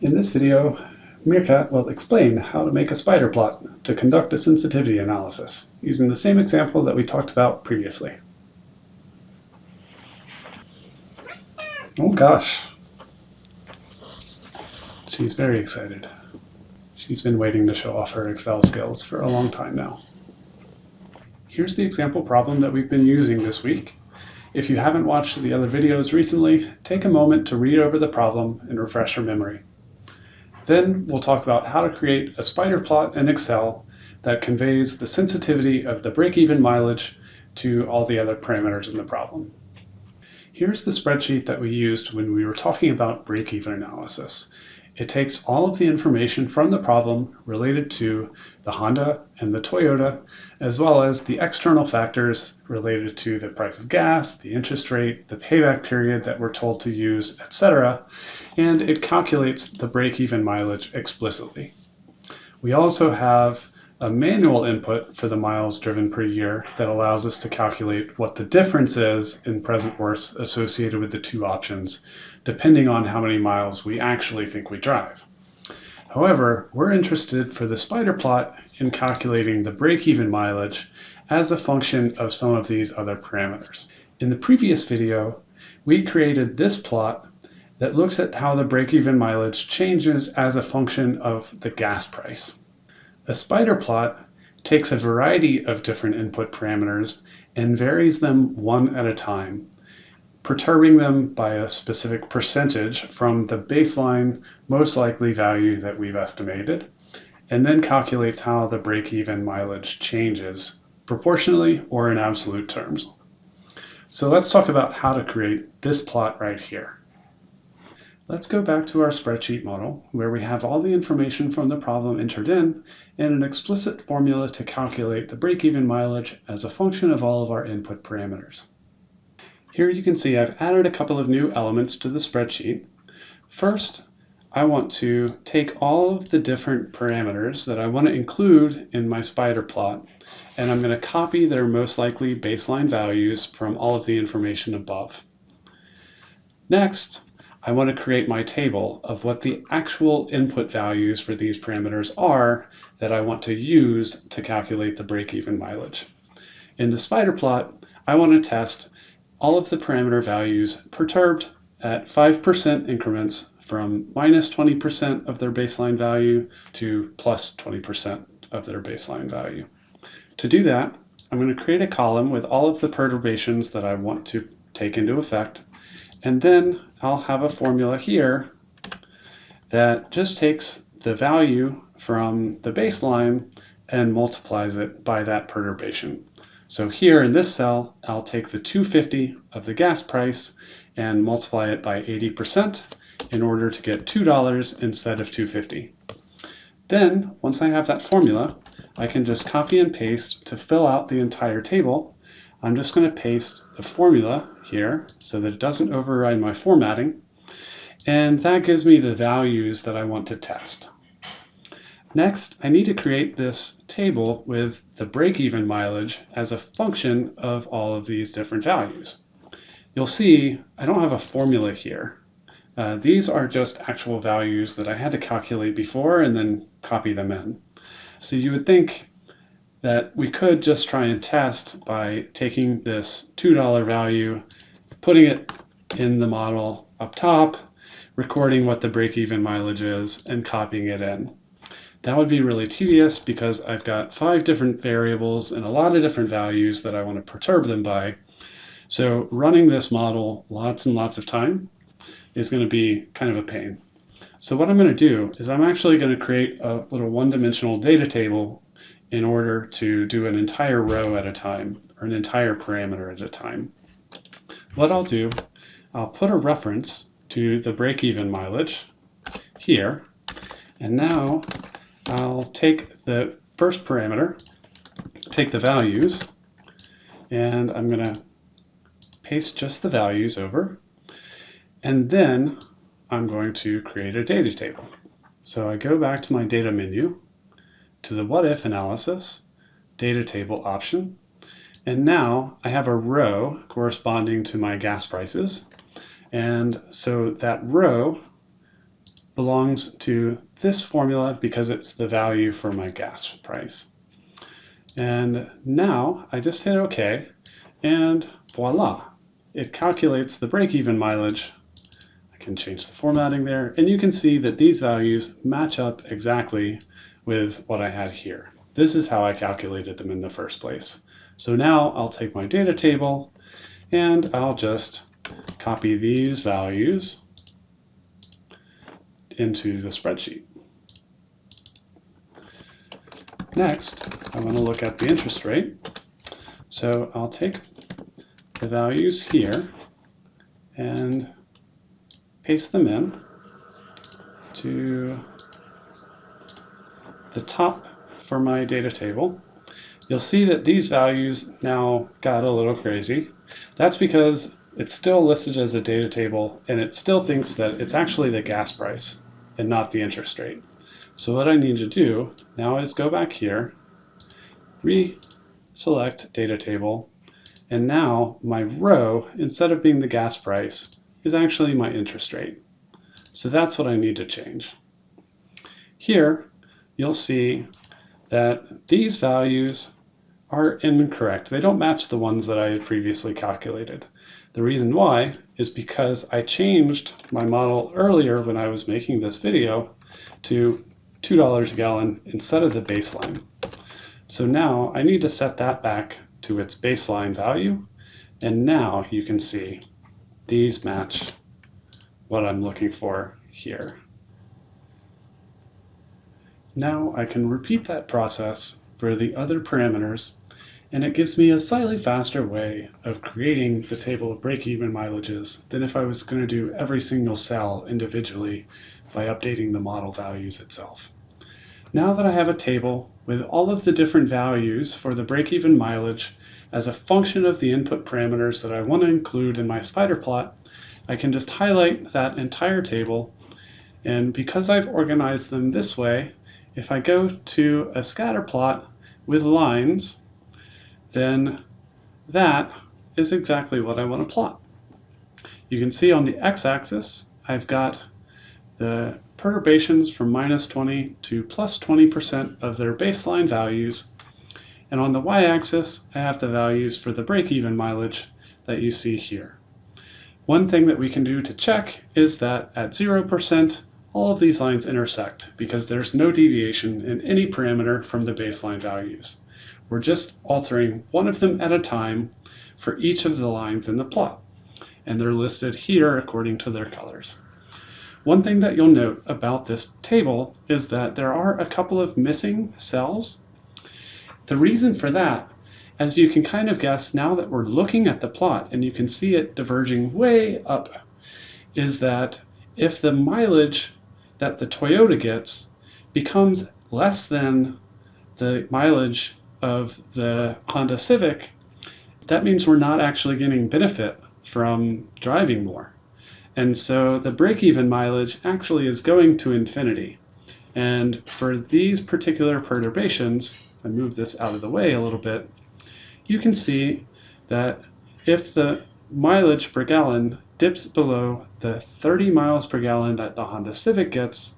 In this video, Meerkat will explain how to make a spider plot to conduct a sensitivity analysis using the same example that we talked about previously. Oh gosh, she's very excited. She's been waiting to show off her Excel skills for a long time now. Here's the example problem that we've been using this week. If you haven't watched the other videos recently, take a moment to read over the problem and refresh your memory. Then we'll talk about how to create a spider plot in Excel that conveys the sensitivity of the break-even mileage to all the other parameters in the problem. Here's the spreadsheet that we used when we were talking about break-even analysis. It takes all of the information from the problem related to the Honda and the Toyota, as well as the external factors related to the price of gas, the interest rate, the payback period that we're told to use, etc., and it calculates the break-even mileage explicitly. We also have a manual input for the miles driven per year that allows us to calculate what the difference is in present worth associated with the two options, depending on how many miles we actually think we drive. However, we're interested for the spider plot in calculating the break-even mileage as a function of some of these other parameters. In the previous video, we created this plot that looks at how the break-even mileage changes as a function of the gas price. A spider plot takes a variety of different input parameters and varies them one at a time, perturbing them by a specific percentage from the baseline most likely value that we've estimated, and then calculates how the break-even mileage changes proportionally or in absolute terms. So let's talk about how to create this plot right here. Let's go back to our spreadsheet model where we have all the information from the problem entered in and an explicit formula to calculate the break-even mileage as a function of all of our input parameters. Here you can see I've added a couple of new elements to the spreadsheet. First, I want to take all of the different parameters that I want to include in my spider plot, and I'm going to copy their most likely baseline values from all of the information above. Next, I want to create my table of what the actual input values for these parameters are that I want to use to calculate the break-even mileage. In the spider plot, I want to test all of the parameter values perturbed at 5% increments from minus 20% of their baseline value to plus 20% of their baseline value. To do that, I'm going to create a column with all of the perturbations that I want to take into effect, and then I'll have a formula here that just takes the value from the baseline and multiplies it by that perturbation. So here in this cell, I'll take the 250 of the gas price and multiply it by 80% in order to get $2 instead of 250. Then, once I have that formula, I can just copy and paste to fill out the entire table. I'm just going to paste the formula here so that it doesn't override my formatting, and that gives me the values that I want to test. Next, I need to create this table with the break-even mileage as a function of all of these different values. You'll see I don't have a formula here. These are just actual values that I had to calculate before and then copy them in. So you would think that we could just try and test by taking this $2 value, putting it in the model up top, recording what the break-even mileage is, and copying it in. That would be really tedious because I've got 5 different variables and a lot of different values that I want to perturb them by. So running this model lots and lots of time is going to be kind of a pain. So what I'm going to do is I'm actually going to create a little one-dimensional data table in order to do an entire row at a time, or an entire parameter at a time. What I'll do, I'll put a reference to the break-even mileage here, and now I'll take the first parameter, take the values, and I'm going to paste just the values over, and then I'm going to create a data table. So I go back to my data menu, to the what if analysis, data table option, and now I have a row corresponding to my gas prices, and so that row belongs to this formula because it's the value for my gas price. And now I just hit OK, and voila, it calculates the break-even mileage. I can change the formatting there, and you can see that these values match up exactly with what I had here. This is how I calculated them in the first place. So now I'll take my data table and I'll just copy these values into the spreadsheet. Next, I want to look at the interest rate. So I'll take the values here and paste them in to the top for my data table. You'll see that these values now got a little crazy. That's because it's still listed as a data table and it still thinks that it's actually the gas price and not the interest rate. So what I need to do now is go back here, reselect data table, and now my row, instead of being the gas price, is actually my interest rate. So that's what I need to change. Here, you'll see that these values are incorrect. They don't match the ones that I had previously calculated. The reason why is because I changed my model earlier when I was making this video to $2 a gallon instead of the baseline. So now I need to set that back to its baseline value, and now you can see these match what I'm looking for here. Now I can repeat that process for the other parameters, and it gives me a slightly faster way of creating the table of break-even mileages than if I was going to do every single cell individually by updating the model values itself. Now that I have a table with all of the different values for the break-even mileage as a function of the input parameters that I want to include in my spider plot, I can just highlight that entire table, and because I've organized them this way, if I go to a scatter plot with lines, then that is exactly what I want to plot. You can see on the x-axis I've got the perturbations from -20 to +20% of their baseline values, and on the y-axis I have the values for the break-even mileage that you see here. One thing that we can do to check is that at 0% all of these lines intersect because there's no deviation in any parameter from the baseline values. We're just altering one of them at a time for each of the lines in the plot, and they're listed here according to their colors. One thing that you'll note about this table is that there are a couple of missing cells. The reason for that, as you can kind of guess now that we're looking at the plot and you can see it diverging way up, is that if the mileage that the Toyota gets becomes less than the mileage of the Honda Civic, that means we're not actually getting benefit from driving more. And so the break-even mileage actually is going to infinity. And for these particular perturbations, I move this out of the way a little bit, you can see that if the mileage per gallon dips below the 30 miles per gallon that the Honda Civic gets,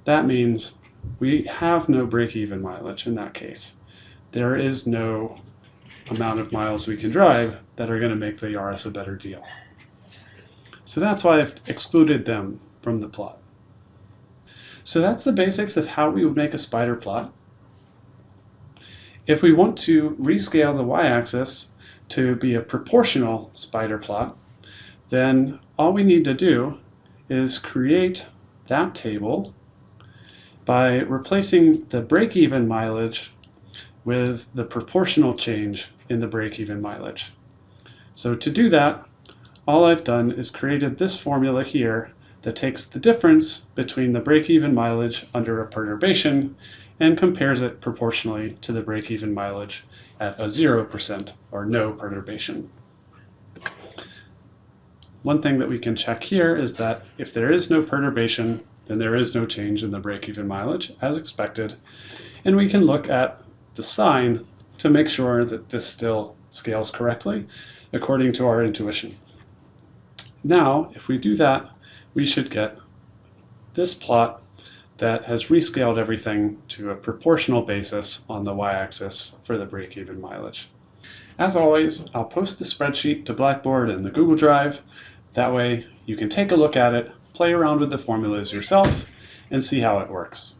that means we have no break-even mileage in that case. There is no amount of miles we can drive that are going to make the Yaris a better deal. So that's why I've excluded them from the plot. So that's the basics of how we would make a spider plot. If we want to rescale the y-axis to be a proportional spider plot, then all we need to do is create that table by replacing the break-even mileage with the proportional change in the break-even mileage. So to do that, all I've done is created this formula here that takes the difference between the break-even mileage under a perturbation and compares it proportionally to the break-even mileage at a 0% or no perturbation. One thing that we can check here is that if there is no perturbation, then there is no change in the break-even mileage as expected, and we can look at the sign to make sure that this still scales correctly according to our intuition. Now, if we do that, we should get this plot that has rescaled everything to a proportional basis on the y-axis for the break-even mileage. As always, I'll post the spreadsheet to Blackboard and the Google Drive. That way you can take a look at it, play around with the formulas yourself, and see how it works.